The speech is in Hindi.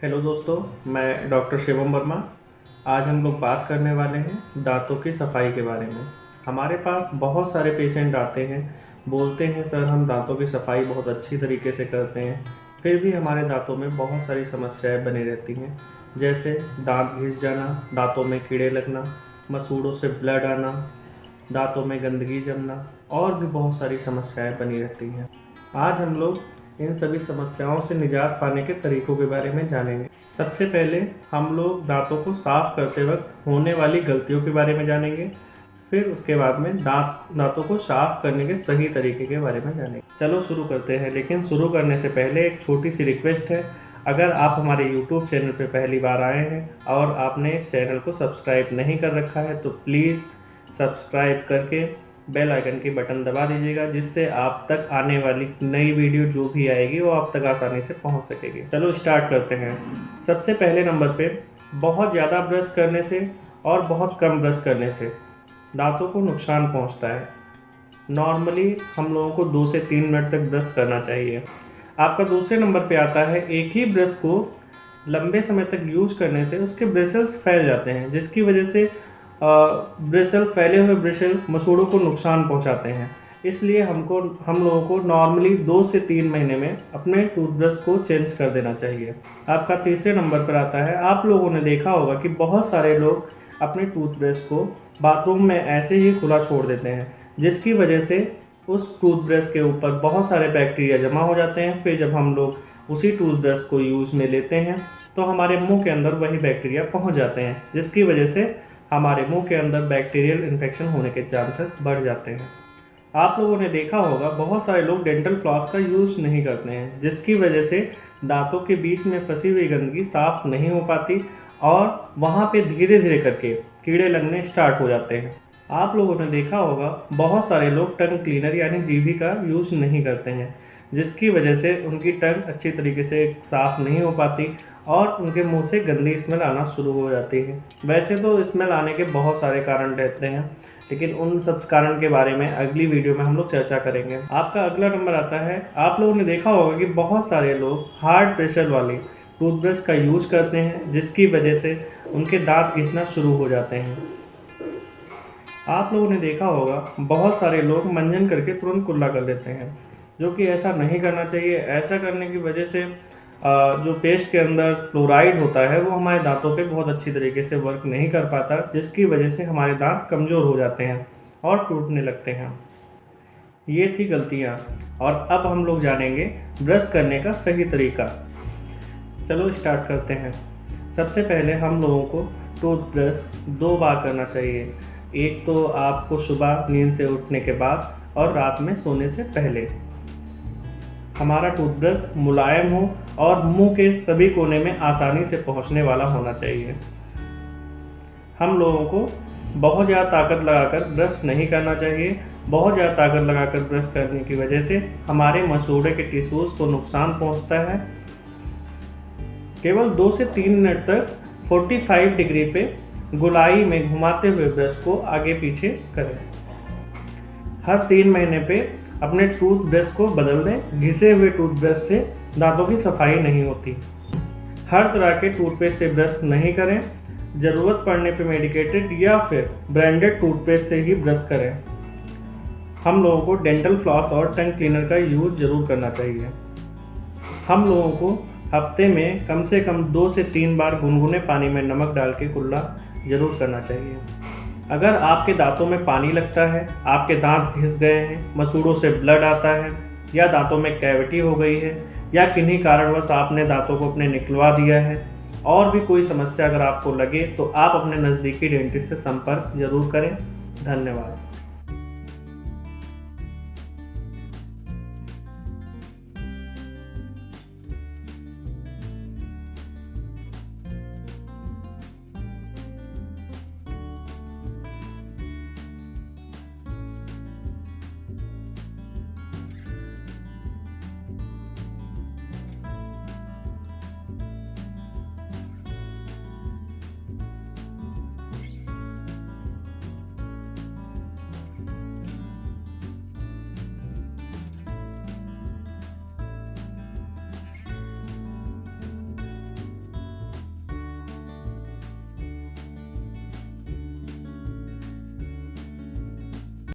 हेलो दोस्तों, मैं डॉक्टर शिवम वर्मा। आज हम लोग बात करने वाले हैं दांतों की सफाई के बारे में। हमारे पास बहुत सारे पेशेंट आते हैं, बोलते हैं सर हम दांतों की सफाई बहुत अच्छी तरीके से करते हैं, फिर भी हमारे दांतों में बहुत सारी समस्याएं बनी रहती हैं, जैसे दांत घिस जाना, दांतों में कीड़े लगना, मसूड़ों से ब्लड आना, दांतों में गंदगी जमना और भी बहुत सारी समस्याएं बनी रहती हैं। आज हम लोग इन सभी समस्याओं से निजात पाने के तरीकों के बारे में जानेंगे। सबसे पहले हम लोग दांतों को साफ करते वक्त होने वाली गलतियों के बारे में जानेंगे। फिर उसके बाद में दांतों को साफ करने के सही तरीके के बारे में जानेंगे। चलो शुरू करते हैं, लेकिन शुरू करने से पहले एक छोटी सी रिक्वेस्ट है। अगर आप हमारे YouTube चैनल पर पहली बार आए हैं और आपने इस चैनल को सब्सक्राइब नहीं कर रखा है तो प्लीज़ सब्सक्राइब करके बेल आइकन की बटन दबा दीजिएगा, जिससे आप तक आने वाली नई वीडियो जो भी आएगी वो आप तक आसानी से पहुंच सकेगी। चलो स्टार्ट करते हैं। सबसे पहले नंबर पे बहुत ज़्यादा ब्रश करने से और बहुत कम ब्रश करने से दांतों को नुकसान पहुंचता है। नॉर्मली हम लोगों को 2 से 3 मिनट तक ब्रश करना चाहिए। आपका दूसरे नंबर पे आता है एक ही ब्रश को लंबे समय तक यूज करने से उसके ब्रिसल्स फैल जाते हैं, जिसकी वजह से फैले हुए ब्रिसल मसूड़ों को नुकसान पहुंचाते हैं। इसलिए हम लोगों को नॉर्मली 2 से 3 महीने में अपने टूथब्रश को चेंज कर देना चाहिए। आपका तीसरे नंबर पर आता है, आप लोगों ने देखा होगा कि बहुत सारे लोग अपने टूथब्रश को बाथरूम में ऐसे ही खुला छोड़ देते हैं, जिसकी वजह से उस टूथब्रश के ऊपर बहुत सारे बैक्टीरिया जमा हो जाते हैं। फिर जब हम लोग उसी टूथब्रश को यूज़ में लेते हैं तो हमारे मुंह के अंदर वही बैक्टीरिया पहुंच जाते हैं, जिसकी वजह से हमारे मुंह के अंदर बैक्टीरियल इन्फेक्शन होने के चांसेस बढ़ जाते हैं। आप लोगों ने देखा होगा बहुत सारे लोग डेंटल फ्लॉस का यूज़ नहीं करते हैं, जिसकी वजह से दांतों के बीच में फंसी हुई गंदगी साफ़ नहीं हो पाती और वहाँ पे धीरे धीरे करके कीड़े लगने स्टार्ट हो जाते हैं। आप लोगों ने देखा होगा बहुत सारे लोग टंग क्लीनर यानी जीभी का यूज़ नहीं करते हैं, जिसकी वजह से उनकी टंग अच्छी तरीके से साफ़ नहीं हो पाती और उनके मुंह से गंदी स्मेल आना शुरू हो जाती है। वैसे तो स्मेल आने के बहुत सारे कारण रहते हैं, लेकिन उन सब कारण के बारे में अगली वीडियो में हम लोग चर्चा करेंगे। आपका अगला नंबर आता है, आप लोगों ने देखा होगा कि बहुत सारे लोग हार्ड प्रेशर वाली टूथब्रश का यूज़ करते हैं, जिसकी वजह से उनके दांत घिसना शुरू हो जाते हैं। आप लोगों ने देखा होगा बहुत सारे लोग मंजन करके तुरंत कुल्ला कर लेते हैं, जो कि ऐसा नहीं करना चाहिए। ऐसा करने की वजह से जो पेस्ट के अंदर फ्लोराइड होता है वो हमारे दांतों पे बहुत अच्छी तरीके से वर्क नहीं कर पाता, जिसकी वजह से हमारे दांत कमज़ोर हो जाते हैं और टूटने लगते हैं। ये थी गलतियाँ, और अब हम लोग जानेंगे ब्रश करने का सही तरीका। चलो स्टार्ट करते हैं। सबसे पहले हम लोगों को टूथब्रश 2 बार करना चाहिए। एक तो आपको सुबह नींद से उठने के बाद और रात में सोने से पहले। हमारा टूथब्रश मुलायम हो और मुंह के सभी कोने में आसानी से पहुंचने वाला होना चाहिए। हम लोगों को बहुत ज़्यादा ताकत लगाकर ब्रश नहीं करना चाहिए। बहुत ज़्यादा ताकत लगाकर ब्रश करने की वजह से हमारे मसूड़े के टिश्यूज़ को नुकसान पहुंचता है। केवल 2 से 3 मिनट तक 45 डिग्री पे गोलाई में घुमाते हुए ब्रश को आगे पीछे करें। हर 3 महीने पे अपने टूथब्रश को बदल दें। घिसे हुए टूथब्रश से दांतों की सफाई नहीं होती। हर तरह के टूथपेस्ट से ब्रश नहीं करें। ज़रूरत पड़ने पे मेडिकेटेड या फिर ब्रांडेड टूथपेस्ट से ही ब्रश करें। हम लोगों को डेंटल फ्लॉस और टंग क्लीनर का यूज़ ज़रूर करना चाहिए। हम लोगों को हफ्ते में कम से कम 2 से 3 बार गुनगुने पानी में नमक डाल के कुल्ला ज़रूर करना चाहिए। अगर आपके दांतों में पानी लगता है, आपके दांत घिस गए हैं, मसूड़ों से ब्लड आता है, या दांतों में कैविटी हो गई है, या किन्हीं कारणवश आपने दांतों को अपने निकलवा दिया है, और भी कोई समस्या अगर आपको लगे तो आप अपने नज़दीकी डेंटिस्ट से संपर्क जरूर करें। धन्यवाद।